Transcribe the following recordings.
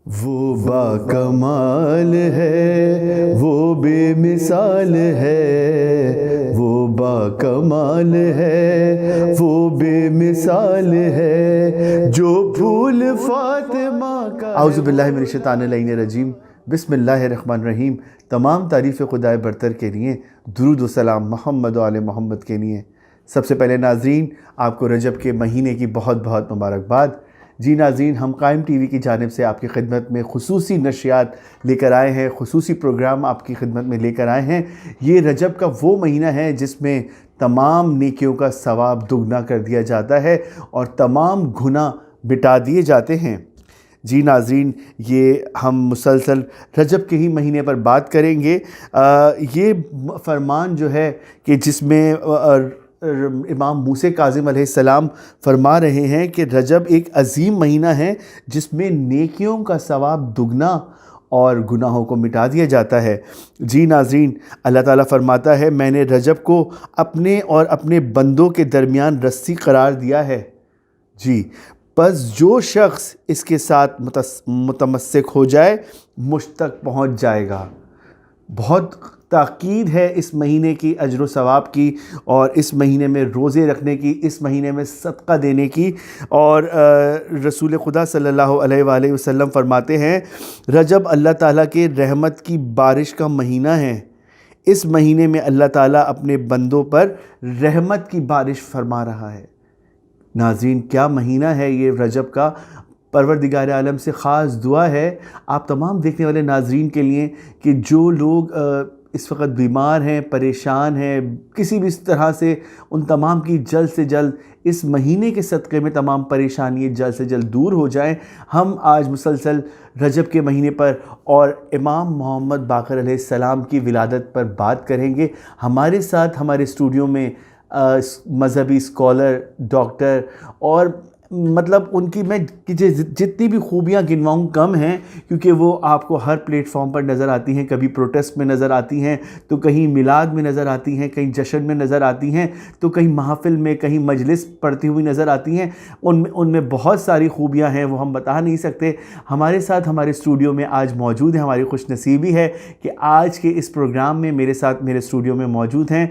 وہ با کمال ہے، وہ بے مثال ہے، وہ با کمال ہے، وہ بے مثال ہے، جو پھول فاطمہ کا۔ اعوذ باللہ من الشیطان اللعین الرجیم، بسم اللہ الرحمن الرحیم۔ تمام تعریف خدائے برتر کے لیے، درود و سلام محمد و آل محمد کے لیے۔ سب سے پہلے ناظرین، آپ کو رجب کے مہینے کی بہت بہت مبارکباد۔ جی ناظرین، ہم قائم ٹی وی کی جانب سے آپ کی خدمت میں خصوصی نشریات لے کر آئے ہیں، خصوصی پروگرام آپ کی خدمت میں لے کر آئے ہیں۔ یہ رجب کا وہ مہینہ ہے جس میں تمام نیکیوں کا ثواب دگنا کر دیا جاتا ہے اور تمام گناہ مٹا دیے جاتے ہیں۔ جی ناظرین، یہ ہم مسلسل رجب کے ہی مہینے پر بات کریں گے۔ یہ فرمان جو ہے کہ جس میں امام موسیٰ کاظم علیہ السلام فرما رہے ہیں کہ رجب ایک عظیم مہینہ ہے جس میں نیکیوں کا ثواب دگنا اور گناہوں کو مٹا دیا جاتا ہے۔ جی ناظرین، اللہ تعالیٰ فرماتا ہے، میں نے رجب کو اپنے اور اپنے بندوں کے درمیان رسی قرار دیا ہے۔ جی، بس جو شخص اس کے ساتھ متمسک ہو جائے مجھ تک پہنچ جائے گا۔ بہت تاکید ہے اس مہینے کی اجر و ثواب کی، اور اس مہینے میں روزے رکھنے کی، اس مہینے میں صدقہ دینے کی۔ اور رسول خدا صلی اللہ علیہ وآلہ وسلم فرماتے ہیں، رجب اللہ تعالیٰ کے رحمت کی بارش کا مہینہ ہے۔ اس مہینے میں اللہ تعالیٰ اپنے بندوں پر رحمت کی بارش فرما رہا ہے۔ ناظرین، کیا مہینہ ہے یہ رجب کا! پروردگار عالم سے خاص دعا ہے آپ تمام دیکھنے والے ناظرین کے لیے کہ جو لوگ اس وقت بیمار ہیں، پریشان ہیں، کسی بھی اس طرح سے، ان تمام کی جلد سے جلد اس مہینے کے صدقے میں تمام پریشانی جلد سے جلد دور ہو جائیں۔ ہم آج مسلسل رجب کے مہینے پر اور امام محمد باقر علیہ السلام کی ولادت پر بات کریں گے۔ ہمارے ساتھ ہمارے اسٹوڈیو میں مذہبی اسکالر، ڈاکٹر اور مطلب ان کی میں جتنی بھی خوبیاں گنواؤں کم ہیں، کیونکہ وہ آپ کو ہر پلیٹ فارم پر نظر آتی ہیں۔ کبھی پروٹیسٹ میں نظر آتی ہیں، تو کہیں میلاد میں نظر آتی ہیں، کہیں جشن میں نظر آتی ہیں، تو کہیں محفل میں، کہیں مجلس پڑھتی ہوئی نظر آتی ہیں۔ ان میں بہت ساری خوبیاں ہیں، وہ ہم بتا نہیں سکتے۔ ہمارے ساتھ ہمارے اسٹوڈیو میں آج موجود ہیں، ہماری خوش نصیبی ہے کہ آج کے اس پروگرام میں میرے ساتھ میرے اسٹوڈیو میں موجود ہیں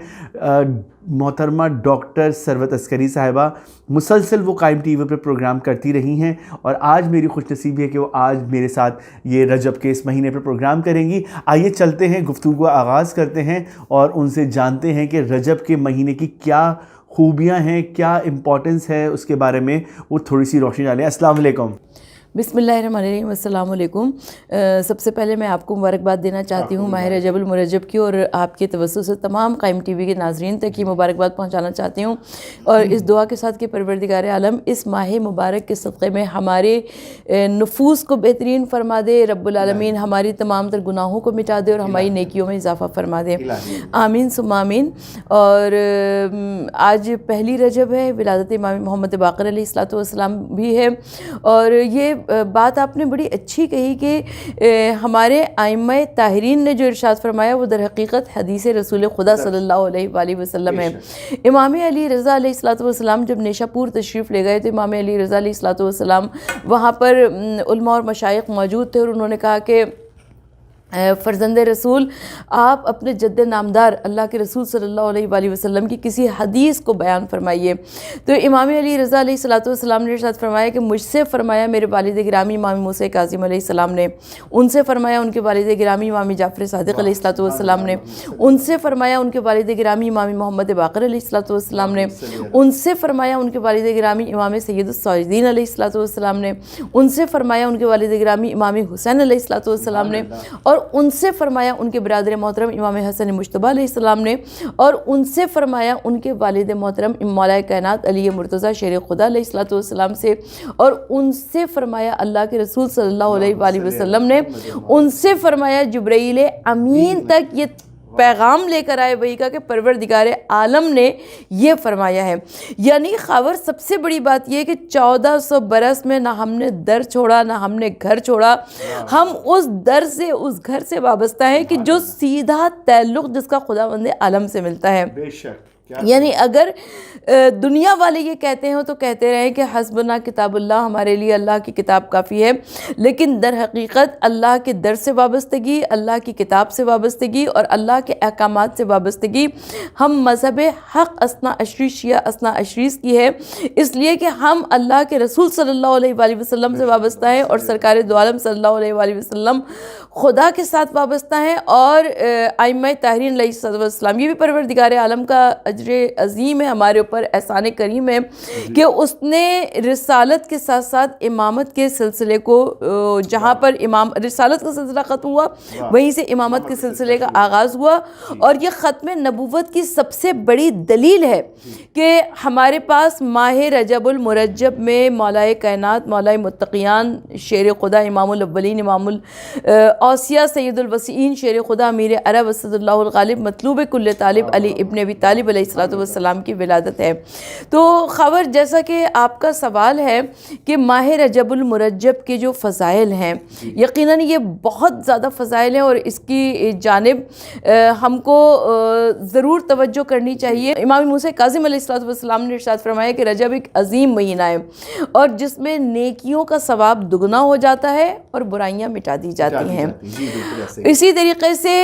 محترمہ ڈاکٹر ثروت عسکری صاحبہ۔ مسلسل وہ قائم ٹی وی پر پروگرام کرتی رہی ہیں، اور آج میری خوش نصیبی ہے کہ وہ آج میرے ساتھ یہ رجب کے اس مہینے پر پروگرام کریں گی۔ آئیے چلتے ہیں، گفتگو کا آغاز کرتے ہیں اور ان سے جانتے ہیں کہ رجب کے مہینے کی کیا خوبیاں ہیں، کیا امپورٹنس ہے، اس کے بارے میں وہ تھوڑی سی روشنی ڈالیں۔ السلام علیکم۔ بسم اللہ الرحمن الرحیم، السلام علیکم۔ سب سے پہلے میں آپ کو مبارکباد دینا چاہتی ہوں ماہ رجب المرجب کی، اور آپ کے توسط سے تمام قائم ٹی وی کے ناظرین تک یہ مبارکباد پہنچانا چاہتی ہوں، اور اس دعا کے ساتھ کہ پروردگار عالم اس ماہ مبارک کے صدقے میں ہمارے نفوس کو بہترین فرما دے، رب العالمین ہماری تمام تر گناہوں کو مٹا دے اور ہماری نیکیوں میں اضافہ فرما دے، آمین ثم آمین۔ اور آج پہلی رجب ہے، ولادت امام محمد باقر علیہ السلام بھی ہے، اور یہ بات آپ نے بڑی اچھی کہی کہ ہمارے ائمہ طاہرین نے جو ارشاد فرمایا وہ در حقیقت حدیث رسول خدا صلی اللہ علیہ وآلہ وسلم ہے۔ امام علی رضا علیہ السلام جب نیشہ پور تشریف لے گئے تو امام علی رضا علیہ السلام وہاں پر علماء اور مشائخ موجود تھے، اور انہوں نے کہا کہ فرزند رسول، آپ اپنے جد نامدار اللہ کے رسول صلی اللہ علیہ وآلہ وسلم کی کسی حدیث کو بیان فرمائیے۔ تو امام علی رضا علیہ السلام نے ارشاد فرمایا کہ مجھ سے فرمایا میرے والد گرامی امام موسیٰ کاظم علیہ السلام نے، ان سے فرمایا ان کے والد گرامی امام جعفر صادق علیہ السلام نے، ان سے فرمایا ان کے والد گرامی امام محمد باقر علیہ السلام نے، ان سے فرمایا ان کے والد گرامی امام سید الساجدین علیہ السلام نے، ان سے فرمایا ان کے والد گرامی امام حسین علیہ السلام نے، اور ان سے فرمایا ان کے برادر محترم امام حسن مجتبی علیہ السلام نے، اور ان سے فرمایا ان کے والد محترم مولا کائنات علی مرتضیٰ شیر خدا علیہ السلام سے، اور ان سے فرمایا اللہ کے رسول صلی اللہ علیہ وآلہ وسلم نے، ان سے فرمایا جبرائیل امین تک یہ پیغام لے کر آئے وہی کا کہ پروردگار عالم نے یہ فرمایا ہے۔ یعنی خاور سب سے بڑی بات یہ کہ 1400 برس میں نہ ہم نے در چھوڑا، نہ ہم نے گھر چھوڑا، ہم اس در سے، اس گھر سے وابستہ ہیں کہ جو سیدھا تعلق جس کا خداوند عالم سے ملتا ہے۔ بے شک یعنی اگر دنیا والے یہ کہتے ہیں تو کہتے رہیں کہ حسبنا کتاب اللہ، ہمارے لیے اللہ کی کتاب کافی ہے، لیکن در حقیقت اللہ کے در سے وابستگی، اللہ کی کتاب سے وابستگی اور اللہ کے احکامات سے وابستگی ہم مذہب حق اثنا عشری شیعہ اثنا عشریز کی ہے، اس لیے کہ ہم اللہ کے رسول صلی اللہ علیہ وآلہ وسلم سے وابستہ ہیں، اور سرکار دو عالم صلی اللہ علیہ وآلہ وسلم خدا کے ساتھ وابستہ ہیں، اور ائمہ طاہرین علیہ السلام، یہ بھی پروردگار عالم کا اجر عظیم ہے ہمارے اوپر، احسان کریم ہے کہ اس نے رسالت کے ساتھ ساتھ امامت کے سلسلے کو، جہاں پر رسالت کا سلسلہ ختم ہوا وہیں سے امامت کے سلسلے کا آغاز ہوا، اور یہ ختم نبوت کی سب سے بڑی دلیل ہے کہ ہمارے پاس ماہ رجب المرجب میں مولا کائنات، مولا متقیان، شیر خدا، امام الاولین، امام الاوصیاء، سید الوسیعین، شیر خدا، امیر عرب، اسد اللہ الغالب، مطلوب کل طالب، علی ابن ابی طالب علیہ السلام کی ولادت ہے۔ تو خبر جیسا کہ آپ کا سوال ہے کہ ماہ رجب المرجب کے جو فضائل ہیں، یقیناً یہ بہت زیادہ فضائل ہیں، اور اس کی جانب ہم کو ضرور توجہ کرنی چاہیے۔ امام موسیٰ کاظم علیہ السلام نے ارشاد فرمایا کہ رجب ایک عظیم مہینہ ہے، اور جس میں نیکیوں کا ثواب دگنا ہو جاتا ہے اور برائیاں مٹا دی جاتی ہیں۔ اسی طریقے سے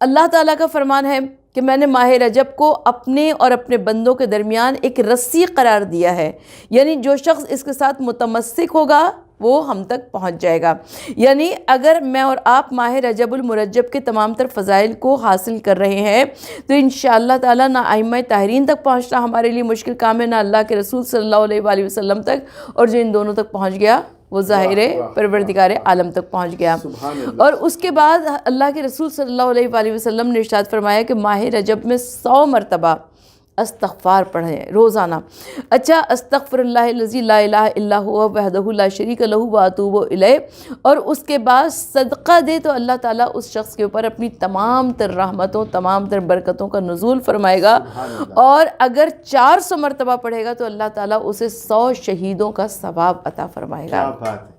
اللہ تعالیٰ کا فرمان ہے کہ میں نے ماہ رجب کو اپنے اور اپنے بندوں کے درمیان ایک رسی قرار دیا ہے، یعنی جو شخص اس کے ساتھ متمسک ہوگا وہ ہم تک پہنچ جائے گا۔ یعنی اگر میں اور آپ ماہ رجب المرجب کے تمام تر فضائل کو حاصل کر رہے ہیں تو انشاءاللہ تعالیٰ نہ ائمہ طاہرین تک پہنچنا ہمارے لیے مشکل کام ہے، نہ اللہ کے رسول صلی اللہ علیہ وآلہ وسلم تک، اور جو ان دونوں تک پہنچ گیا وہ ظاہر پروردگار عالم تک پہنچ گیا۔ اور اس کے بعد اللہ کے رسول صلی اللہ علیہ وآلہ وسلم نے ارشاد فرمایا کہ ماہ رجب میں 100 مرتبہ استغفار پڑھیں روزانہ۔ اچھا، استغفر اللہ الذی لا الہ الا هو وحدہ لا شریک لہ واتوب الیہ، اور اس کے بعد صدقہ دے تو اللہ تعالیٰ اس شخص کے اوپر اپنی تمام تر رحمتوں، تمام تر برکتوں کا نزول فرمائے گا، اور اگر 400 مرتبہ پڑھے گا تو اللہ تعالیٰ اسے 100 شہیدوں کا ثواب عطا فرمائے گا۔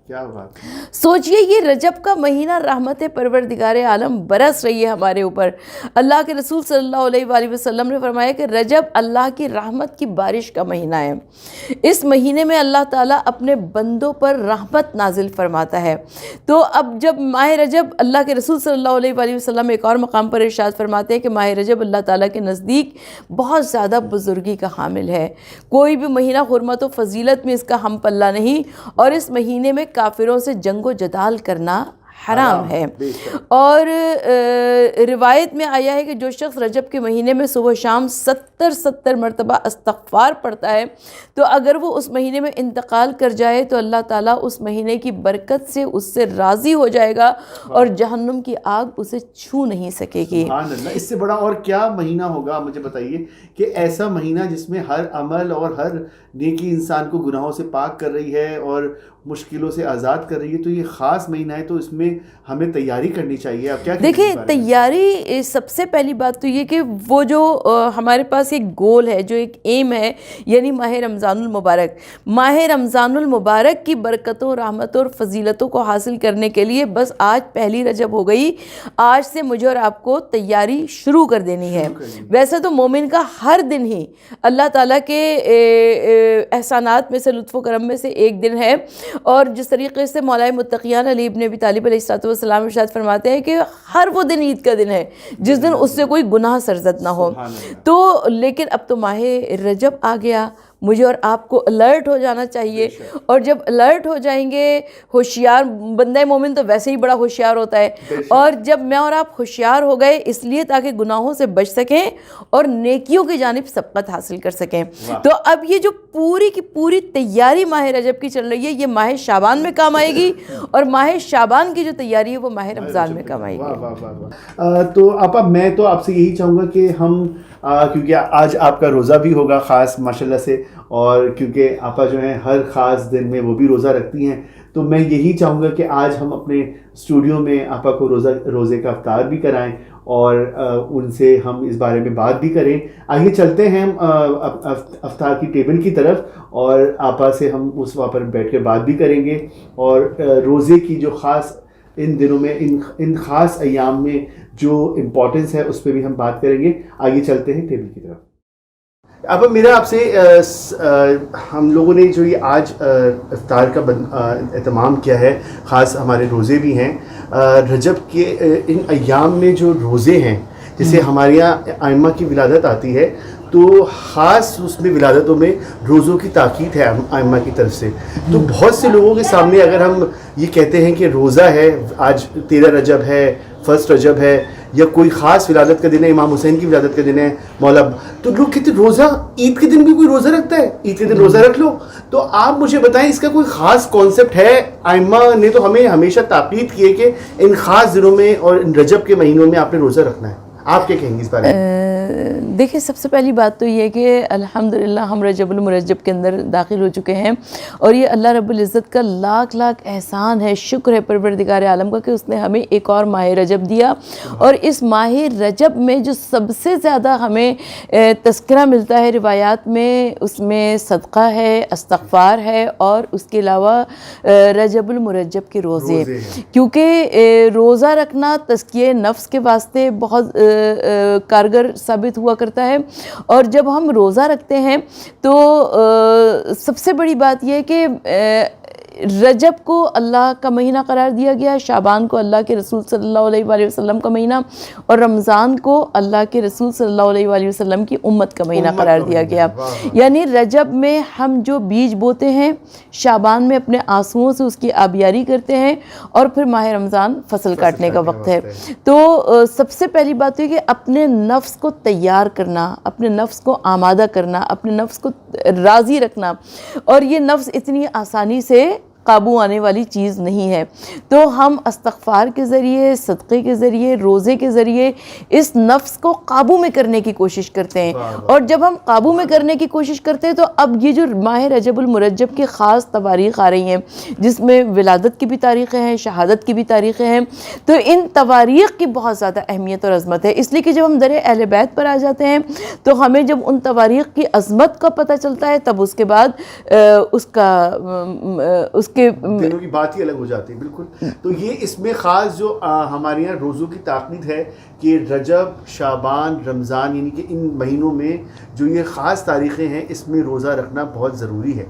کیا بات ہے! سوچئے یہ رجب کا مہینہ رحمت پروردگار عالم برس رہی ہے ہمارے اوپر۔ اللہ کے رسول صلی اللہ علیہ وآلہ وسلم نے فرمایا کہ رجب اللہ کی رحمت کی بارش کا مہینہ ہے، اس مہینے میں اللہ تعالیٰ اپنے بندوں پر رحمت نازل فرماتا ہے۔ تو اب جب ماہ رجب، اللہ کے رسول صلی اللہ علیہ وآلہ وسلم ایک اور مقام پر ارشاد فرماتے ہیں کہ ماہ رجب اللہ تعالیٰ کے نزدیک بہت زیادہ بزرگی کا حامل ہے، کوئی بھی مہینہ حرمت و فضیلت میں اس کا ہم پلہ نہیں، اور اس مہینے میں کافروں سے جنگ و جدال کرنا حرام ہے۔ اور روایت میں آیا ہے کہ جو شخص رجب کے مہینے میں صبح شام 70 مرتبہ استغفار پڑھتا ہے تو اگر وہ اس مہینے میں انتقال کر جائے تو اللہ تعالیٰ اس مہینے کی برکت سے اس سے راضی ہو جائے گا اور جہنم کی آگ اسے چھو نہیں سکے گی۔ سبحان اللہ! اس سے بڑا اور کیا مہینہ ہوگا؟ مجھے بتائیے کہ ایسا مہینہ جس میں ہر عمل اور ہر نیکی انسان کو گناہوں سے پاک کر رہی ہے اور مشکلوں سے آزاد کر رہی ہے، تو یہ خاص مہینہ ہے، تو اس میں ہمیں تیاری کرنی چاہیے۔ آپ کیا دیکھیں، تیاری سب سے پہلی بات تو یہ کہ وہ جو ہمارے پاس ایک گول ہے، جو ایک ایم ہے، یعنی ماہ رمضان المبارک، ماہ رمضان المبارک کی برکتوں، رحمتوں اور فضیلتوں کو حاصل کرنے کے لیے بس آج پہلی رجب ہو گئی، آج سے مجھے اور آپ کو تیاری شروع کر دینی ہے۔ ویسے تو مومن کا ہر دن ہی اللہ تعالیٰ کے احسانات میں سے، لطف و کرم میں سے ایک دن ہے، اور جس طریقے سے مولا متقیان علی ابن ابی طالب علیہ السلام ارشاد فرماتے ہیں کہ ہر وہ دن عید کا دن ہے جس دن اس سے کوئی گناہ سرزد نہ ہو۔ تو لیکن اب تو ماہ رجب آ گیا، مجھے اور آپ کو الرٹ ہو جانا چاہیے، اور جب الرٹ ہو جائیں گے، ہوشیار بندہ مومن تو ویسے ہی بڑا ہوشیار ہوتا ہے، اور جب میں اور آپ ہوشیار ہو گئے اس لیے تاکہ گناہوں سے بچ سکیں اور نیکیوں کی جانب سبقت حاصل کر سکیں، تو اب یہ جو پوری کی پوری تیاری ماہ رجب کی چل رہی ہے یہ ماہ شعبان میں کام آئے گی، اور ماہ شعبان کی جو تیاری ہے وہ ماہ رمضان میں کام آئے گی۔ تو آپا، میں تو آپ سے یہی چاہوں گا کہ ہم، کیونکہ آج آپ کا روزہ بھی ہوگا خاص ماشاءاللہ سے، اور کیونکہ آپا جو ہیں ہر خاص دن میں وہ بھی روزہ رکھتی ہیں، تو میں یہی چاہوں گا کہ آج ہم اپنے اسٹوڈیو میں آپا کو روزے کا افطار بھی کرائیں اور ان سے ہم اس بارے میں بات بھی کریں۔ آئیے چلتے ہیں ہم افطار کی ٹیبل کی طرف، اور آپا سے ہم اس وہاں پر بیٹھ کے بات بھی کریں گے، اور روزے کی جو خاص ان دنوں میں ان خاص ایام میں جو امپورٹنس ہے اس پہ بھی ہم بات کریں گے. آگے چلتے ہیں ٹیبل کی طرف. اب میرا آپ سے ہم لوگوں نے جو یہ آج افطار کا اہتمام کیا ہے, خاص ہمارے روزے بھی ہیں رجب کے ان ایام میں. جو روزے ہیں جیسے ہمارے یہاں ائمہ کی ولادت آتی ہے تو خاص اس میں ولادتوں میں روزوں کی تاکید ہے ائمہ کی طرف سے. تو بہت سے لوگوں کے سامنے اگر ہم یہ کہتے ہیں کہ روزہ ہے, آج 13 رجب ہے, 1 رجب ہے, یا کوئی خاص ولادت کا دن ہے, امام حسین کی ولادت کا دن ہے مولا, تو لوگ کہتے ہیں روزہ عید کے دن بھی کوئی روزہ رکھتا ہے, عید کے دن روزہ رکھ لو. تو آپ مجھے بتائیں اس کا کوئی خاص کانسیپٹ ہے؟ ائمہ نے تو ہمیں ہمیشہ تاکید کی ہے کہ ان خاص دنوں میں اور ان رجب کے مہینوں میں آپ نے روزہ رکھنا ہے. آپ کیا کہیں گے اس بارے میں؟ دیکھیں, سب سے پہلی بات تو یہ کہ الحمدللہ ہم رجب المرجب کے اندر داخل ہو چکے ہیں, اور یہ اللہ رب العزت کا لاکھ لاکھ احسان ہے, شکر ہے پروردگار عالم کا کہ اس نے ہمیں ایک اور ماہ رجب دیا. اور اس ماہ رجب میں جو سب سے زیادہ ہمیں تذکرہ ملتا ہے روایات میں, اس میں صدقہ ہے, استغفار ہے, اور اس کے علاوہ رجب المرجب کے روزے, کیونکہ روزہ رکھنا تزکیہ نفس کے واسطے بہت کارگر ثابت ہوا کرتا ہے. اور جب ہم روزہ رکھتے ہیں تو سب سے بڑی بات یہ ہے کہ رجب کو اللہ کا مہینہ قرار دیا گیا, شعبان کو اللہ کے رسول صلی اللہ علیہ وآلہ وسلم کا مہینہ, اور رمضان کو اللہ کے رسول صلی اللہ علیہ وآلہ وسلم کی امت کا مہینہ قرار دیا گیا. یعنی رجب میں ہم جو بیج بوتے ہیں, شعبان میں اپنے آنسوؤں سے اس کی آبیاری کرتے ہیں, اور پھر ماہ رمضان فصل کاٹنے کا وقت ہے. تو سب سے پہلی بات یہ کہ اپنے نفس کو تیار کرنا, اپنے نفس کو آمادہ کرنا, اپنے نفس کو راضی رکھنا, اور یہ نفس اتنی آسانی سے قابو آنے والی چیز نہیں ہے. تو ہم استغفار کے ذریعے, صدقے کے ذریعے, روزے کے ذریعے اس نفس کو قابو میں کرنے کی کوشش کرتے ہیں. اور جب ہم قابو میں کرنے کی کوشش کرتے ہیں تو اب یہ جو ماہ رجب المرجب کی خاص تواریخ آ رہی ہیں, جس میں ولادت کی بھی تاریخیں ہیں, شہادت کی بھی تاریخیں ہیں, تو ان تواریخ کی بہت زیادہ اہمیت اور عظمت ہے. اس لیے کہ جب ہم در اہل بیت پر آ جاتے ہیں تو ہمیں جب ان تواریخ کی عظمت کا پتہ چلتا ہے, تب اس کے بعد اس کے دنوں کی بات ہی الگ ہو جاتی ہے. بالکل. تو یہ اس میں خاص جو ہمارے یہاں روزوں کی تاکید ہے کہ رجب, شعبان, رمضان, یعنی کہ ان مہینوں میں جو یہ خاص تاریخیں ہیں اس میں روزہ رکھنا بہت ضروری ہے.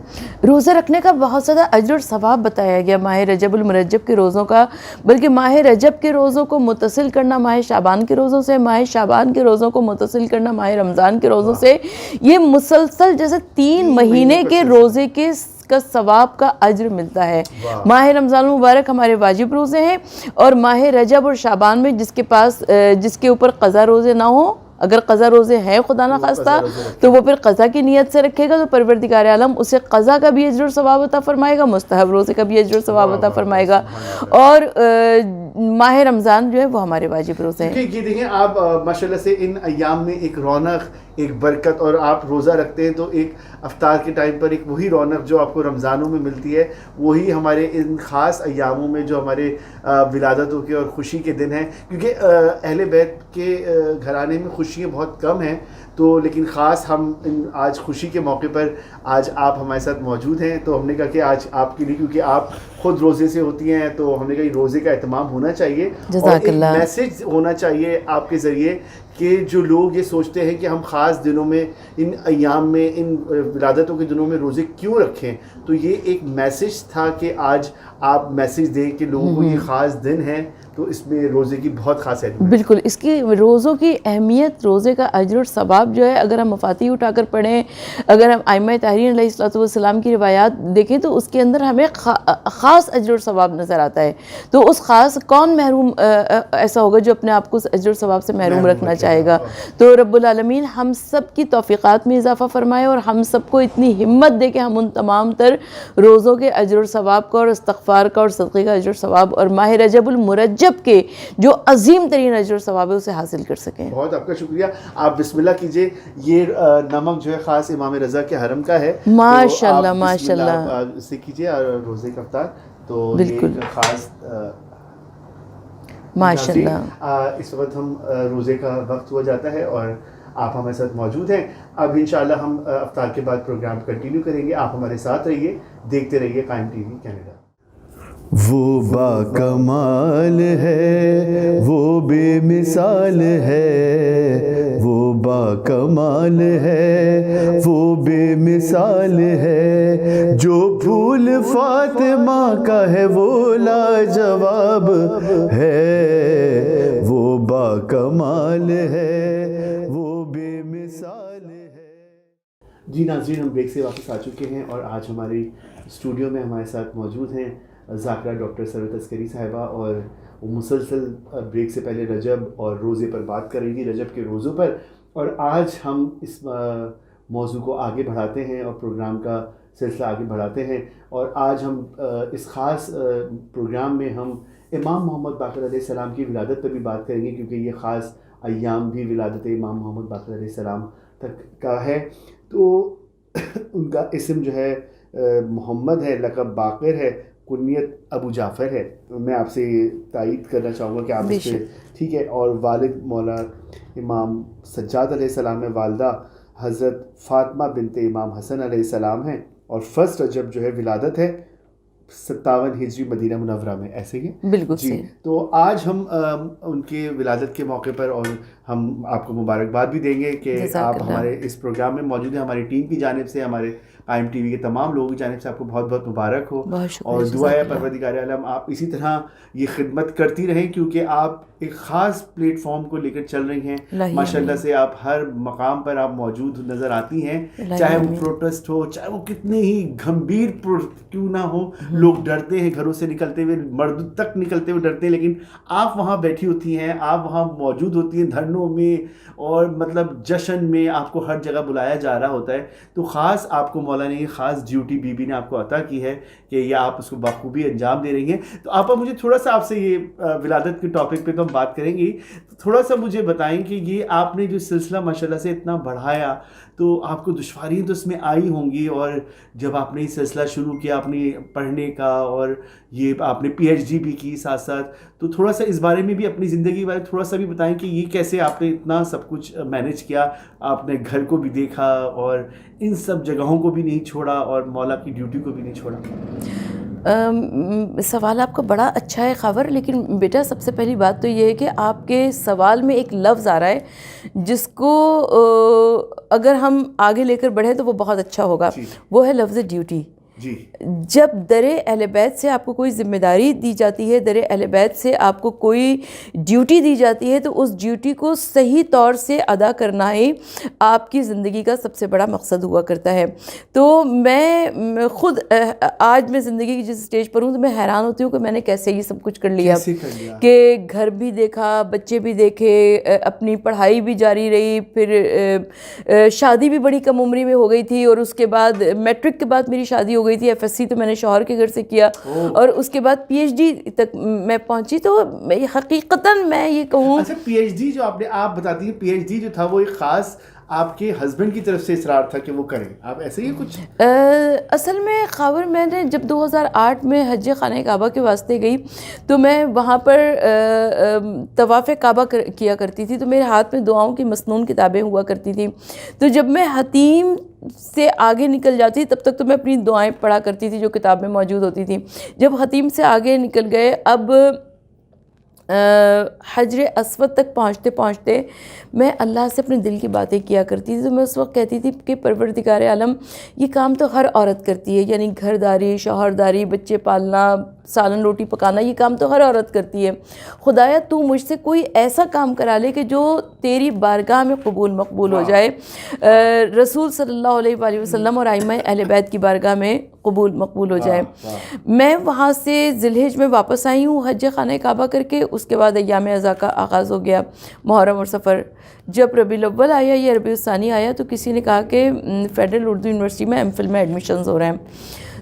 روزہ رکھنے کا بہت زیادہ اجر اور ثواب بتایا گیا ماہ رجب المرجب کے روزوں کا, بلکہ ماہ رجب کے روزوں کو متصل کرنا ماہ شعبان کے روزوں سے, ماہ شعبان کے روزوں کو متصل کرنا ماہ رمضان کے روزوں سے, یہ مسلسل جیسے 3 مہینے کے روزے کے کا ثواب کا اجر ملتا ہے. ماہ رمضان المبارک ہمارے واجب روزے ہیں, اور ماہ رجب اور شعبان میں جس کے اوپر قضا روزے نہ ہوں, اگر قضا روزے ہیں خدا نہ خواستہ, تو وہ پھر قضا کی نیت سے رکھے گا تو پروردگار عالم اسے قضا کا بھی اجر و ثواب عطا فرمائے گا, مستحب روزے کا بھی اجر و ثواب عطا فرمائے گا. اور ماہ رمضان جو ہے وہ ہمارے واجب روزے ہیں. یہ دیکھیں آپ ماشاءاللہ سے ان ایام میں ایک رونق, ایک برکت, اور آپ روزہ رکھتے ہیں تو ایک افطار کے ٹائم پر ایک وہی رونق جو آپ کو رمضانوں میں ملتی ہے, وہی ہمارے ان خاص ایاموں میں جو ہمارے ولادتوں کے اور خوشی کے دن ہیں. کیونکہ اہل بیت کے گھرانے میں خوشیاں بہت کم ہیں, تو لیکن خاص ہم آج خوشی کے موقع پر آج آپ ہمارے ساتھ موجود ہیں, تو ہم نے کہا کہ آج آپ کے لیے, کیونکہ آپ خود روزے سے ہوتی ہیں, تو ہم نے کہا روزے کا اہتمام ہونا چاہیے, اور ایک میسج ہونا چاہیے آپ کے ذریعے کہ جو لوگ یہ سوچتے ہیں کہ ہم خاص دنوں میں, ان ایام میں, ان ولادتوں کے دنوں میں روزے کیوں رکھیں, تو یہ ایک میسج تھا کہ آج آپ میسج دیں کہ لوگوں کو یہ خاص دن ہے, تو اس میں روزے کی بہت خاص اہمیت. بالکل, اس کی روزوں کی اہمیت, روزے کا اجر اور ثواب جو ہے, اگر ہم مفاتیح اٹھا کر پڑھیں, اگر ہم ائمہ طاہرین علیہ الصلوۃ والسلام کی روایات دیکھیں, تو اس کے اندر ہمیں خاص اجر اور ثواب نظر آتا ہے. تو اس خاص کون محروم ایسا ہوگا جو اپنے آپ کو اس اجر اور ثواب سے محروم رکھنا چاہے گا. تو رب العالمین ہم سب کی توفیقات میں اضافہ فرمائے, اور ہم سب کو اتنی ہمت دے کہ ہم ان تمام تر روزوں کے اجر اور ثواب کا, اور استغفار کا, اور صدقے کا اجر اور ثواب, اور ماہ رجب المرجب کے جو عظیم ترین اجر و ثواب ہے اسے حاصل کر سکیں. بہت آپ کا شکریہ. آپ بسم اللہ کیجئے. یہ نمک جو ہے خاص امام رضا کے حرم کا ہے, ماشاءاللہ ماشاءاللہ, اس سے کیجئے, اور روزے کا افطار تو بالکل یہ خاص ماشاءاللہ. اس وقت ہم روزے کا وقت ہو جاتا ہے اور آپ ہمارے ساتھ موجود ہیں. اب انشاءاللہ ہم افطار کے بعد پروگرام کنٹینیو کریں گے. آپ ہمارے ساتھ رہیے, دیکھتے رہیے قائم ٹی وی کینیڈا. وہ باکمال ہے وہ بے مثال ہے، وہ باکمال ہے وہ بے مثال ہے، جو پھول فاطمہ کا ہے وہ لاجواب ہے، وہ باکمال ہے وہ بے مثال ہے۔ جی ناظرین، ہم بریک سے واپس آ چکے ہیں اور آج ہماری اسٹوڈیو میں ہمارے ساتھ موجود ہیں ذاکرہ ڈاکٹر ثروت عسکری صاحبہ، اور وہ مسلسل بریک سے پہلے رجب اور روزے پر بات کر رہی تھی، رجب کے روزوں پر، اور آج ہم اس موضوع کو آگے بڑھاتے ہیں اور پروگرام کا سلسلہ آگے بڑھاتے ہیں، اور آج ہم اس خاص پروگرام میں ہم امام محمد باقر علیہ السلام کی ولادت پر بھی بات کریں گے، کیونکہ یہ خاص ایام بھی ولادت امام محمد باقر علیہ السلام تک کا ہے۔ تو ان کا اسم جو ہے محمد ہے، لقب باقر ہے، کنیت ابو جعفر ہے۔ میں آپ سے تائید کرنا چاہوں گا کہ آپ اس سے ٹھیک ہے۔ اور والد مولا امام سجاد علیہ السلام ہے، والدہ حضرت فاطمہ بنت امام حسن علیہ السلام ہیں، اور فرسٹ رجب جو ہے ولادت ہے 57 ہجری مدینہ منورہ میں، ایسے ہی بالکل جی۔ تو آج ہم ان کے ولادت کے موقع پر، اور ہم آپ کو مبارکباد بھی دیں گے کہ آپ ہمارے اس پروگرام میں موجود ہیں۔ ہماری ٹیم کی جانب سے، ہمارے قائم ٹی وی کے تمام لوگوں کی جانب سے آپ کو بہت بہت مبارک ہو، اور دعا ہے پروردگار عالم آپ اسی طرح یہ خدمت کرتی رہیں، کیونکہ آپ ایک خاص پلیٹ فارم کو لے کر چل رہی ہیں۔ ماشاءاللہ سے آپ ہر مقام پر آپ موجود نظر آتی ہیں، چاہے وہ پروٹیسٹ ہو، چاہے وہ کتنے ہی گھمبیر کیوں نہ ہو، لوگ ڈرتے ہیں گھروں سے نکلتے ہوئے، مرد تک نکلتے ہوئے ڈرتے ہیں، لیکن آپ وہاں بیٹھی ہوتی ہیں، آپ وہاں موجود ہوتی ہیں دھرنوں میں، اور مطلب جشن میں آپ کو ہر جگہ بلایا جا رہا ہوتا ہے۔ تو خاص آپ کو مولا نے یہ خاص ڈیوٹی بی بی نے آپ کو عطا کی ہے کہ یہ آپ اس کو بخوبی انجام دے رہی ہیں۔ تو آپ مجھے تھوڑا سا، آپ سے یہ ولادت کے ٹاپک پہ تو ہم بات کریں گے، تھوڑا سا مجھے بتائیں کہ یہ آپ نے جو سلسلہ ماشاءاللہ سے اتنا بڑھایا، تو آپ کو دشواریاں تو اس میں آئی ہوں گی، اور جب آپ نے یہ سلسلہ شروع کیا اپنے پڑھنے کا، اور یہ آپ نے پی ایچ ڈی بھی کی ساتھ ساتھ، تو تھوڑا سا اس بارے میں بھی، اپنی زندگی کے بارے میں تھوڑا سا بھی بتائیں کہ یہ کیسے آپ نے اتنا سب کچھ مینیج کیا، آپ نے گھر کو بھی دیکھا اور ان سب جگہوں کو بھی نہیں چھوڑا اور مولا کی ڈیوٹی کو بھی نہیں چھوڑا۔ سوال آپ کا بڑا اچھا ہے خاور، لیکن بیٹا سب سے پہلی بات تو یہ ہے کہ آپ کے سوال میں ایک لفظ آ رہا ہے جس کو اگر ہم آگے لے کر بڑھیں تو وہ بہت اچھا ہوگا، وہ ہے لفظ ڈیوٹی۔ جی، جب در اہل بیت سے آپ کو کوئی ذمہ داری دی جاتی ہے، در اہل بیت سے آپ کو کوئی ڈیوٹی دی جاتی ہے، تو اس ڈیوٹی کو صحیح طور سے ادا کرنا ہی آپ کی زندگی کا سب سے بڑا مقصد ہوا کرتا ہے۔ تو میں خود آج میں زندگی کی جس سٹیج پر ہوں تو میں حیران ہوتی ہوں کہ میں نے کیسے یہ سب کچھ کر لیا، کہ گھر بھی دیکھا، بچے بھی دیکھے، اپنی پڑھائی بھی جاری رہی، پھر شادی بھی بڑی کم عمری میں ہو گئی تھی، اور اس کے بعد میٹرک کے بعد میری شادی ہو گئی تھی، ایف ایس سی تو میں نے شوہر کے گھر سے کیا، اور اس کے بعد پی ایچ ڈی تک میں پہنچی۔ تو حقیقتاً میں یہ کہوں، اچھا پی ایچ ڈی جو آپ بتاتی ہیں، پی ایچ ڈی جو تھا وہ ایک خاص آپ کے ہسبینڈ کی طرف سے اصرار تھا کہ وہ کریں، آپ ایسے ہی کچھ؟ اصل میں خاور، میں نے جب 2008 میں حج خانہ کعبہ کے واسطے گئی تو میں وہاں پر طواف کعبہ کیا کرتی تھی، تو میرے ہاتھ میں دعاؤں کی مسنون کتابیں ہوا کرتی تھیں، تو جب میں حتیم سے آگے نکل جاتی تب تک تو میں اپنی دعائیں پڑھا کرتی تھی جو کتاب میں موجود ہوتی تھیں۔ جب حتیم سے آگے نکل گئے، اب حجر اسود تک پہنچتے پہنچتے میں اللہ سے اپنے دل کی باتیں کیا کرتی تھی، تو میں اس وقت کہتی تھی کہ پروردگار عالم، یہ کام تو ہر عورت کرتی ہے، یعنی گھرداری، شوہرداری، بچے پالنا، سالن روٹی پکانا، یہ کام تو ہر عورت کرتی ہے، خدایا تو مجھ سے کوئی ایسا کام کرا لے کہ جو تیری بارگاہ میں قبول مقبول ہو جائے، رسول صلی اللہ علیہ وآلہ وسلم اور ائمہ اہل بیت کی بارگاہ میں قبول مقبول ہو جائے۔ میں وہاں سے ذی الحجہ میں واپس آئی ہوں حج خانہ کعبہ کر کے، اس کے بعد ایام اضحیٰ کا آغاز ہو گیا، محرم اور سفر۔ جب ربیع الاول آیا یا ربیع الثانی آیا تو کسی نے کہا کہ فیڈرل اردو یونیورسٹی میں ایم فل میں ایڈمیشنز ہو رہے ہیں،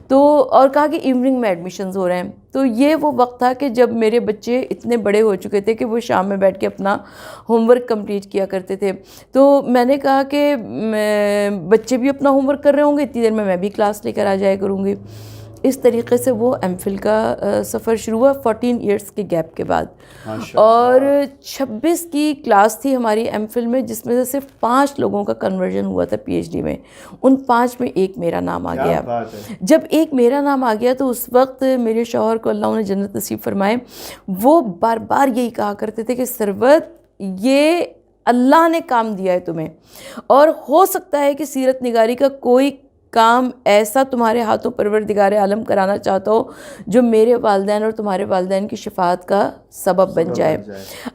تو اور کہا کہ ایوننگ میں ایڈمیشنز ہو رہے ہیں۔ تو یہ وہ وقت تھا کہ جب میرے بچے اتنے بڑے ہو چکے تھے کہ وہ شام میں بیٹھ کے اپنا ہوم ورک کمپلیٹ کیا کرتے تھے، تو میں نے کہا کہ بچے بھی اپنا ہوم ورک کر رہے ہوں گے، اتنی دیر میں بھی کلاس لے کر آ جایا کروں گی۔ اس طریقے سے وہ ایم فل کا سفر شروع ہوا 14 ایئرس کے گیپ کے بعد. اور 26 کی کلاس تھی ہماری ایم فل میں، جس میں سے صرف 5 لوگوں کا کنورژن ہوا تھا پی ایچ ڈی میں. ان 5 میں ایک میرا نام آ گیا. جب ایک میرا نام آ گیا تو اس وقت میرے شوہر کو اللہ انہیں جنت نصیب فرمائے، وہ بار بار یہی کہا کرتے تھے کہ ثروت یہ اللہ نے کام دیا ہے تمہیں، اور ہو سکتا ہے کہ سیرت نگاری کا کوئی کام ایسا تمہارے ہاتھوں پروردگار عالم کرانا چاہتا ہو جو میرے والدین اور تمہارے والدین کی شفاعت کا سبب بن جائے.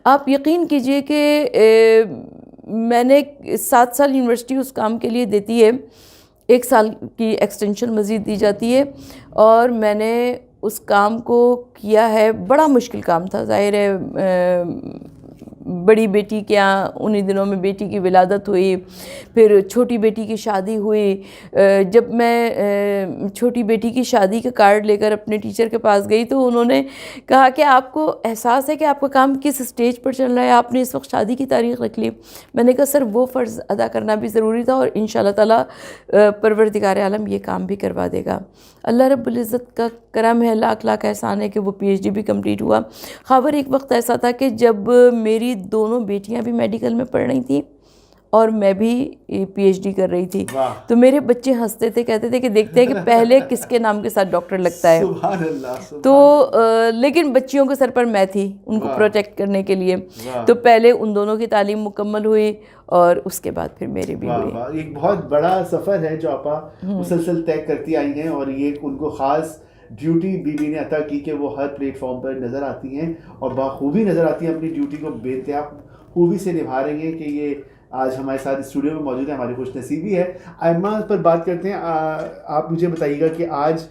آپ یقین کیجئے کہ میں نے 7 سال یونیورسٹی اس کام کے لیے دیتی ہے، 1 سال کی ایکسٹینشن مزید دی جاتی ہے، اور میں نے اس کام کو کیا ہے. بڑا مشکل کام تھا، ظاہر ہے بڑی بیٹی کے یہاں انہی دنوں میں بیٹی کی ولادت ہوئی، پھر چھوٹی بیٹی کی شادی ہوئی. جب میں چھوٹی بیٹی کی شادی کا کارڈ لے کر اپنے ٹیچر کے پاس گئی تو انہوں نے کہا کہ آپ کو احساس ہے کہ آپ کا کام کس اسٹیج پر چل رہا ہے، آپ نے اس وقت شادی کی تاریخ رکھ لی. میں نے کہا سر وہ فرض ادا کرنا بھی ضروری تھا، اور انشاءاللہ تعالیٰ پروردگار عالم یہ کام بھی کروا دے گا. اللہ رب العزت کا کرم ہے، لاکھ لاکھ احسان ہے کہ وہ پی ایچ ڈی بھی کمپلیٹ ہوا. خبر ایک وقت ایسا تھا کہ جب میری دونوں بیٹیاں بھی میڈیکل میں پڑھ رہی تھیں اور میں بھی پی ایچ ڈی کر رہی تھی، تو میرے بچے ہنستے تھے، کہتے تھے کہ دیکھتے ہیں کہ پہلے کس کے نام کے ساتھ ڈاکٹر لگتا ہے. سبحان اللہ. تو لیکن بچیوں کے سر پر میں تھی ان کو پروٹیکٹ کرنے کے لیے. تو پہلے ان دونوں کی تعلیم مکمل ہوئی اور اس کے بعد پھر میری بھی ہوئی. ایک بہت بڑا سفر ہے جو آپا مسلسل طے کرتی آئی ہیں، اور یہ ان کو خاص ڈیوٹی بیوی نے عطا کی کہ وہ ہر پلیٹ فارم پر نظر آتی ہیں اور بخوبی نظر آتی ہیں، اپنی ڈیوٹی کو بے انتہا خوبی سے نبھا رہی ہیں. کہ یہ آج ہمارے ساتھ اسٹوڈیو میں موجود ہیں، ہماری خوش نصیبی ہے. ائمہ پر بات کرتے ہیں. آپ مجھے بتائیے گا کہ آج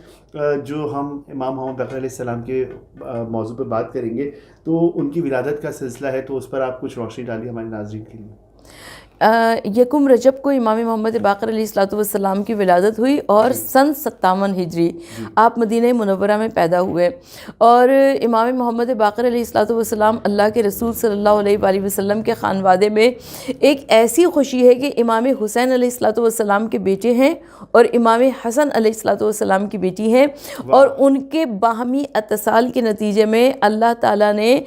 جو ہم امام محمد باقر علیہ السلام کے موضوع پر بات کریں گے تو ان کی ولادت کا سلسلہ ہے، تو اس پر آپ کچھ روشنی ڈالیے ہمارے ناظرین کے لیے. 1 رجب کو امام محمد باقر علیہ السلام کی ولادت ہوئی، اور سن 57 ہجری آپ مدینہ منورہ میں پیدا ہوئے. اور امام محمد باقر علیہ السلام اللہ کے رسول صلی اللہ علیہ وآلہ وسلم کے خانوادے میں ایک ایسی خوشی ہے کہ امام حسین علیہ السلام کے بیٹے ہیں اور امام حسن علیہ السلام کی بیٹی ہیں، اور ان کے باہمی اتصال کے نتیجے میں اللہ تعالیٰ نے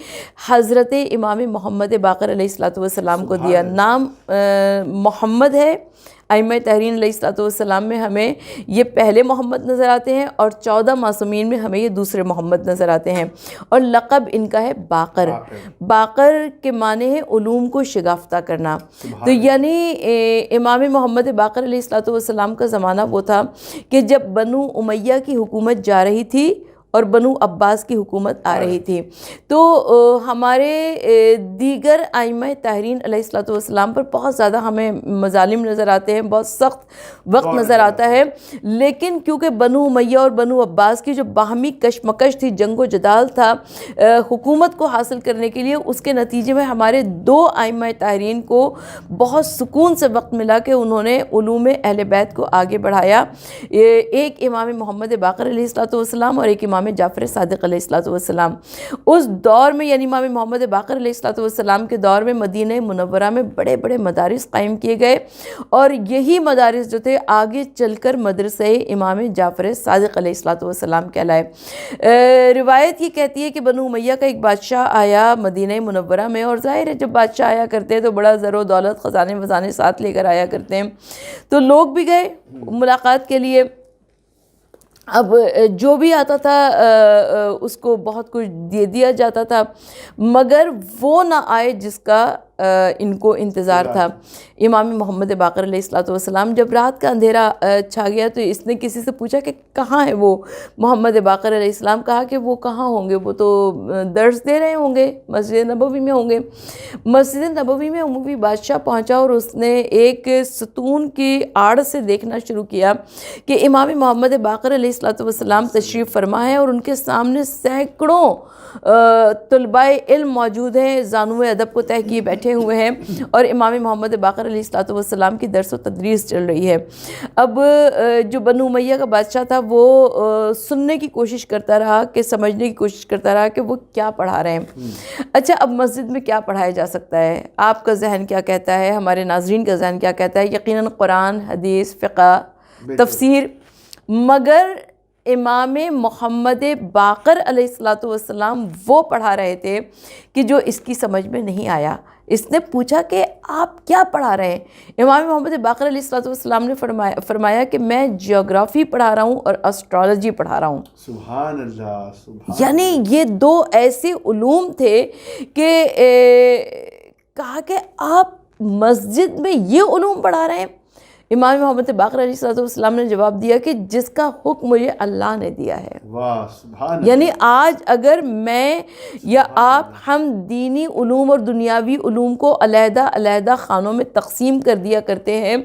حضرت امام محمد باقر علیہ السلام کو دیا. نام محمد ہے. ائمہ تحرین علیہ السلام میں ہمیں یہ پہلے محمد نظر آتے ہیں، اور 14 معصومین میں ہمیں یہ دوسرے محمد نظر آتے ہیں. اور لقب ان کا ہے باقر. باقر کے معنی ہے علوم کو شگافتہ کرنا. تو یعنی امام محمد باقر علیہ السلام کا زمانہ وہ تھا کہ جب بنو امیہ کی حکومت جا رہی تھی اور بنو عباس کی حکومت آ رہی تھی. تو ہمارے دیگر ائمہ تحرین علیہ السلام پر بہت زیادہ ہمیں مظالم نظر آتے ہیں، بہت سخت وقت نظر آتا ہے. لیکن کیونکہ بنو امیہ اور بنو عباس کی جو باہمی کشمکش تھی، جنگ و جدال تھا حکومت کو حاصل کرنے کے لیے، اس کے نتیجے میں ہمارے 2 ائمہ تحرین کو بہت سکون سے وقت ملا کہ انہوں نے علوم اہل بیت کو آگے بڑھایا. ایک امام محمد باقر علیہ السلام اور ایک امام جعفر صادق علیہ السلام. اس دور میں یعنی امام محمد باقر علیہ السلام کے دور میں مدینہ منورہ میں بڑے بڑے مدارس قائم کیے گئے، اور یہی مدارس جو تھے آگے چل کر مدرسہ امام جعفر صادق علیہ السلام کہلائے. روایت یہ کہتی ہے کہ بنو امیہ کا ایک بادشاہ آیا مدینہ منورہ میں، اور ظاہر ہے جب بادشاہ آیا کرتے ہیں تو بڑا زر و دولت خزانے وزانے ساتھ لے کر آیا کرتے ہیں. تو لوگ بھی گئے ملاقات کے لیے. اب جو بھی آتا تھا اس کو بہت کچھ دے دیا جاتا تھا، مگر وہ نہ آئے جس کا ان کو انتظار تھا. امام محمد باقر علیہ السلام جب رات کا اندھیرا چھا گیا تو اس نے کسی سے پوچھا کہ کہاں ہے وہ محمد باقر علیہ السلام. کہا کہ وہ کہاں ہوں گے، وہ تو درس دے رہے ہوں گے، مسجد نبوی میں ہوں گے. مسجد نبوی میں اموی بادشاہ پہنچا اور اس نے ایک ستون کی آڑ سے دیکھنا شروع کیا کہ امام محمد باقر علیہ السلام تشریف فرما ہے، اور ان کے سامنے سینکڑوں طلباء علم موجود ہیں، زانو ادب کو تہ کیے بیٹھے ہوئے ہیں، اور امام محمد باقر علیہ السلام کی درس و تدریس چل رہی ہے. اب جو بنو امیہ کا بادشاہ تھا وہ سننے کی کوشش کرتا رہا، کہ سمجھنے کی کوشش کرتا رہا کہ وہ کیا پڑھا رہے ہیں. اچھا اب مسجد میں کیا پڑھایا جا سکتا ہے، آپ کا ذہن کیا کہتا ہے، ہمارے ناظرین کا ذہن کیا کہتا ہے؟ یقیناً قرآن، حدیث، فقہ، تفسیر. مگر امام محمد باقر علیہ الصلوۃ والسلام وہ پڑھا رہے تھے کہ جو اس کی سمجھ میں نہیں آیا. اس نے پوچھا کہ آپ کیا پڑھا رہے ہیں؟ امام محمد باقر علیہ الصلوۃ والسلام نے فرمایا کہ میں جیوگرافی پڑھا رہا ہوں اور اسٹرالوجی پڑھا رہا ہوں. سبحان اللہ، سبحان. یعنی یہ دو ایسے علوم تھے کہ کہا کہ آپ مسجد میں یہ علوم پڑھا رہے ہیں. امام محمد باقر علیہ الصلوۃ والسلام نے جواب دیا کہ جس کا حکم مجھے اللہ نے دیا ہے. واہ، سبحان اللہ. یعنی آج اگر میں یا آپ ہم دینی علوم اور دنیاوی علوم کو علیحدہ علیحدہ خانوں میں تقسیم کر دیا کرتے ہیں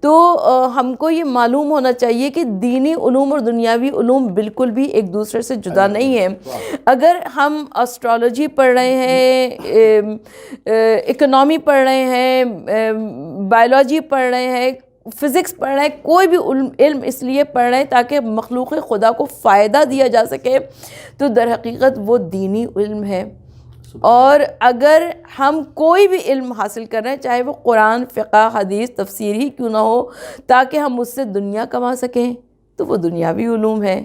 تو ہم کو یہ معلوم ہونا چاہیے کہ دینی علوم اور دنیاوی علوم بالکل بھی ایک دوسرے سے جدا نہیں ہیں. اگر ہم اسٹرالوجی پڑھ رہے ہیں، اکنامی پڑھ رہے ہیں، بایولوجی پڑھ رہے ہیں، فزکس پڑھ رہے ہیں، کوئی بھی علم اس لیے پڑھ رہے ہیں تاکہ مخلوق خدا کو فائدہ دیا جا سکے، تو در حقیقت وہ دینی علم ہے. اور اگر ہم کوئی بھی علم حاصل کر رہے ہیں، چاہے وہ قرآن، فقہ، حدیث، تفسیر ہی کیوں نہ ہو، تاکہ ہم اس سے دنیا کما سکیں، تو وہ دنیاوی علوم ہے.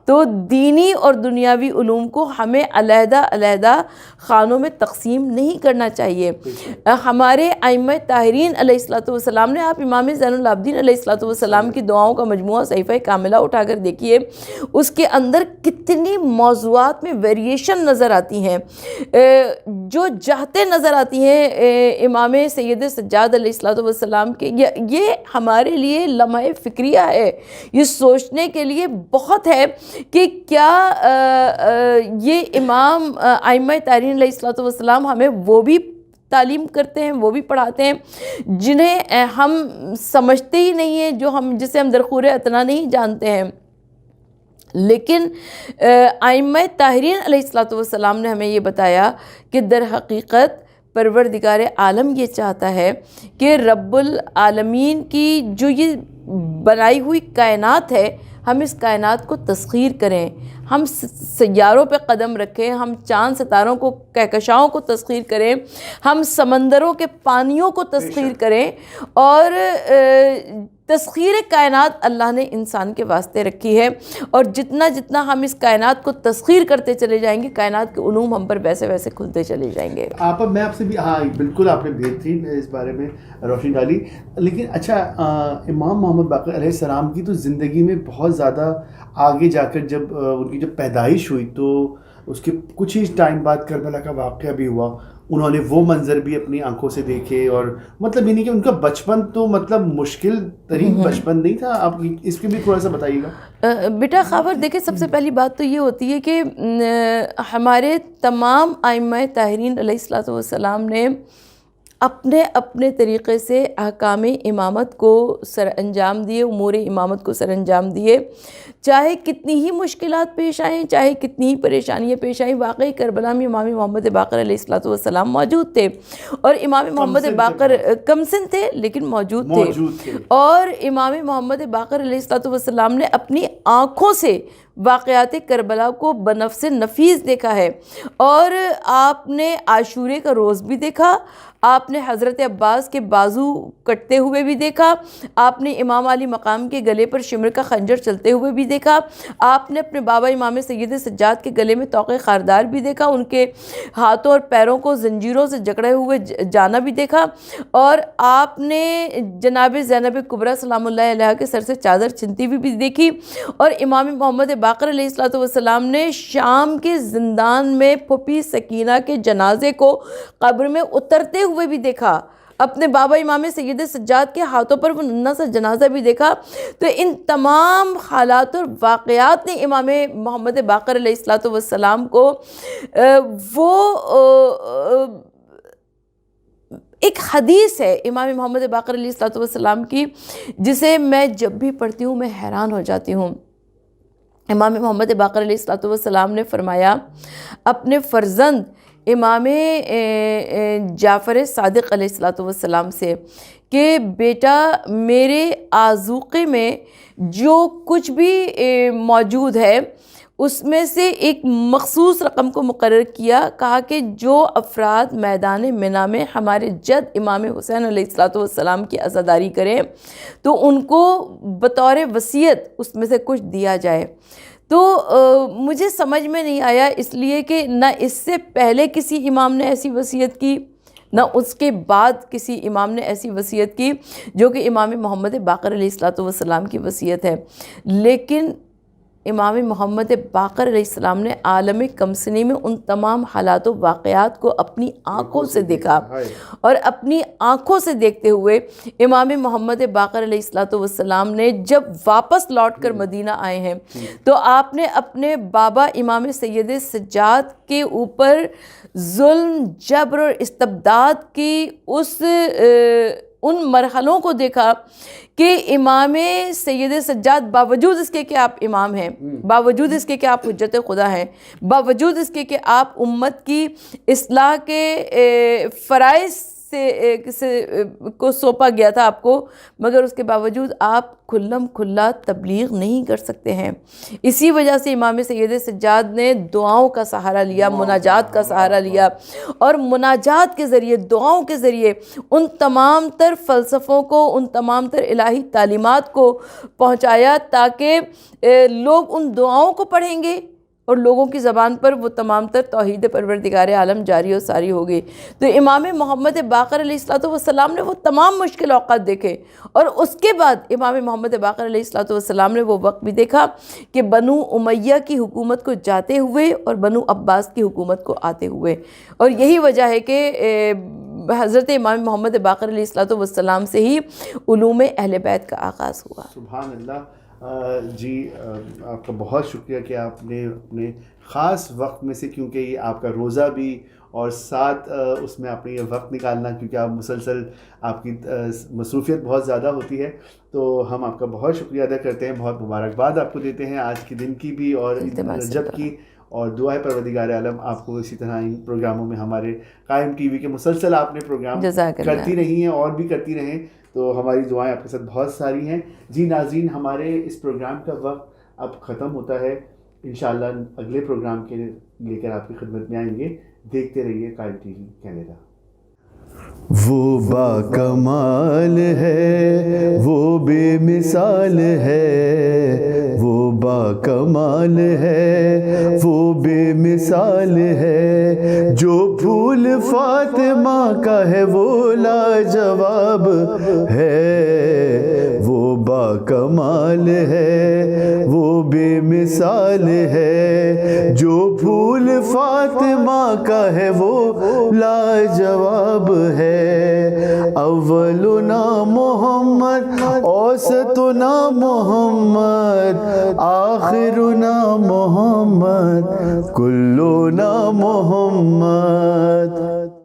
تو دینی اور دنیاوی علوم کو ہمیں علیحدہ علیحدہ خانوں میں تقسیم نہیں کرنا چاہیے. ہمارے ائمہ طاہرین علیہ الصلوۃ والسلام نے، آپ امام زین العابدین علیہ الصلوۃ والسلام کی دعاؤں کا مجموعہ صحیفہ کاملہ اٹھا کر دیکھیے، اس کے اندر کتنی موضوعات میں ویریشن نظر آتی ہیں، جو جہتیں نظر آتی ہیں امام سید سجاد علیہ الصلوۃ والسلام کے. یہ ہمارے لیے لمحہ فکریہ ہے، یہ سوچنے کے لیے بہت ہے کہ کیا یہ امام ائمہ طاہرین علیہ الصلوۃ والسلام ہمیں وہ بھی تعلیم کرتے ہیں، وہ بھی پڑھاتے ہیں جنہیں ہم سمجھتے ہی نہیں ہیں، جسے ہم درخور اتنا نہیں جانتے ہیں. لیکن ائمہ طاہرین علیہ الصلوۃ والسلام نے ہمیں یہ بتایا کہ در حقیقت پروردگار عالم یہ چاہتا ہے کہ رب العالمین کی جو یہ بنائی ہوئی کائنات ہے، ہم اس کائنات کو تسخیر کریں، ہم سیاروں پہ قدم رکھیں، ہم چاند ستاروں کو، کہکشاؤں کو تسخیر کریں، ہم سمندروں کے پانیوں کو تسخیر کریں. اور تسخیر کائنات اللہ نے انسان کے واسطے رکھی ہے، اور جتنا جتنا ہم اس کائنات کو تسخیر کرتے چلے جائیں گے، کائنات کے علوم ہم پر ویسے ویسے کھلتے چلے جائیں گے. میں آپ سے بھی، ہاں بالکل آپ نے بہترین اس بارے میں روشنی ڈالی. لیکن اچھا، امام محمد باقر علیہ السلام کی تو زندگی میں بہت زیادہ آگے جا کر جب ان کی جب پیدائش ہوئی تو اس کے کچھ ہی ٹائم بعد کربلا کا واقعہ بھی ہوا. انہوں نے وہ منظر بھی اپنی آنکھوں سے دیکھے، اور مطلب یہ نہیں کہ ان کا بچپن تو مطلب مشکل ترین بچپن نہیں تھا. آپ اس کے بھی تھوڑا سا بتائیے گا. بیٹا خاور، دیکھیں سب سے پہلی بات تو یہ ہوتی ہے کہ ہمارے تمام ائمہ طاہرین علیہ الصلوۃ والسلام نے اپنے اپنے طریقے سے احکام امامت کو سر انجام دیے، امور امامت کو سر انجام دیے، چاہے کتنی ہی مشکلات پیش آئیں، چاہے کتنی ہی پریشانیاں پیش آئیں. واقعی کربلا میں امام محمد باقر علیہ الصلوۃ والسلام موجود تھے، اور امام محمد باقر کم سن تھے لیکن موجود تھے. اور امام محمد باقر علیہ الصلوۃ والسلام نے اپنی آنکھوں سے واقعات کربلا کو بنفس نفیس دیکھا ہے. اور آپ نے عاشورے کا روز بھی دیکھا، آپ نے حضرت عباس کے بازو کٹتے ہوئے بھی دیکھا، آپ نے امام علی مقام کے گلے پر شمر کا خنجر چلتے ہوئے بھی دیکھا، آپ نے اپنے بابا امام سید سجاد کے گلے میں طوق خاردار بھی دیکھا، ان کے ہاتھوں اور پیروں کو زنجیروں سے جکڑے ہوئے جانا بھی دیکھا، اور آپ نے جناب زینب کبریٰ سلام اللہ علیہا کے سر سے چادر چھنتی ہوئی بھی دیکھی. اور امام محمد باقر علیہ الصلوۃ والسلام نے شام کے زندان میں پھوپھی سکینہ کے جنازے کو قبر میں اترتے ہوئے بھی دیکھا، اپنے بابا امام سید سجاد کے ہاتھوں پر وہ ننھا سا جنازہ بھی دیکھا. تو ان تمام حالات اور واقعات نے امام محمد باقر علیہ الصلوۃ والسلام کو وہ ایک حدیث ہے امام محمد باقر علیہ الصلوۃ والسلام کی، جسے میں جب بھی پڑھتی ہوں میں حیران ہو جاتی ہوں. امام محمد باقر علیہ الصلوۃ والسلام نے فرمایا اپنے فرزند امام جعفر صادق علیہ الصلوۃ والسلام سے کہ بیٹا، میرے آذوقے میں جو کچھ بھی موجود ہے اس میں سے ایک مخصوص رقم کو مقرر کیا، کہا کہ جو افراد میدان منی میں ہمارے جد امام حسین علیہ السلام کی عزاداری کریں تو ان کو بطور وصیت اس میں سے کچھ دیا جائے۔ تو مجھے سمجھ میں نہیں آیا، اس لیے کہ نہ اس سے پہلے کسی امام نے ایسی وصیت کی، نہ اس کے بعد کسی امام نے ایسی وصیت کی، جو کہ امام محمد باقر علیہ السلام کی وصیت ہے۔ لیکن امام محمد باقر علیہ السلام نے عالم کمسنی میں ان تمام حالات و واقعات کو اپنی آنکھوں سے دیکھا، اور اپنی آنکھوں سے دیکھتے ہوئے امام محمد باقر علیہ السلام نے جب واپس لوٹ کر مدینہ آئے ہیں تو آپ نے اپنے بابا امام سید سجاد کے اوپر ظلم، جبر اور استبداد کی ان مرحلوں کو دیکھا کہ امام سید سجاد باوجود اس کے کہ آپ امام ہیں، باوجود اس کے کہ آپ حجت خدا ہیں، باوجود اس کے کہ آپ امت کی اصلاح کے فرائض کو سونپا گیا تھا آپ کو، مگر اس کے باوجود آپ کھلم کھلا تبلیغ نہیں کر سکتے ہیں۔ اسی وجہ سے امام سید سجاد نے دعاؤں کا سہارا لیا، مناجات کا سہارا لیا، اور مناجات کے ذریعے، دعاؤں کے ذریعے ان تمام تر فلسفوں کو، ان تمام تر الہی تعلیمات کو پہنچایا، تاکہ لوگ ان دعاؤں کو پڑھیں گے اور لوگوں کی زبان پر وہ تمام تر توحید پروردگار عالم جاری و ساری ہوگی۔ تو امام محمد باقر علیہ السلام نے وہ تمام مشکل اوقات دیکھے، اور اس کے بعد امام محمد باقر علیہ السلام نے وہ وقت بھی دیکھا کہ بنو امیہ کی حکومت کو جاتے ہوئے اور بنو عباس کی حکومت کو آتے ہوئے، اور یہی وجہ ہے کہ حضرت امام محمد باقر علیہ السلام سے ہی علوم اہل بیت کا آغاز ہوا۔ سبحان اللہ۔ جی آپ کا بہت شکریہ کہ آپ نے اپنے خاص وقت میں سے، کیونکہ یہ آپ کا روزہ بھی اور ساتھ اس میں آپ نے یہ وقت نکالنا، کیونکہ آپ مسلسل آپ کی مصروفیت بہت زیادہ ہوتی ہے، تو ہم آپ کا بہت شکریہ ادا کرتے ہیں، بہت مبارکباد آپ کو دیتے ہیں آج کے دن کی بھی اور رجب کی، اور دعا ہے پروردگار عالم آپ کو اسی طرح ان پروگراموں میں، ہمارے قائم ٹی وی کے مسلسل آپ نے پروگرام کرتی رہی ہیں اور بھی کرتی رہیں، تو ہماری دعائیں آپ کے ساتھ بہت ساری ہیں۔ جی ناظرین، ہمارے اس پروگرام کا وقت اب ختم ہوتا ہے، انشاءاللہ اگلے پروگرام کے لے کر آپ کی خدمت میں آئیں گے۔ دیکھتے رہیے قائم ٹی وی کینیڈا۔ وہ با کمال ہے، وہ بے مثال ہے، وہ با کمال ہے، وہ بے مثال ہے، جو پھول فاطمہ کا ہے وہ لاجواب ہے، وہ با کمال ہے، وہ بے مثال ہے، جو پھول فاطمہ کا ہے وہ لاجواب ہے، اولنا محمد، اوسطنا محمد، آخرنا محمد، کلنا محمد۔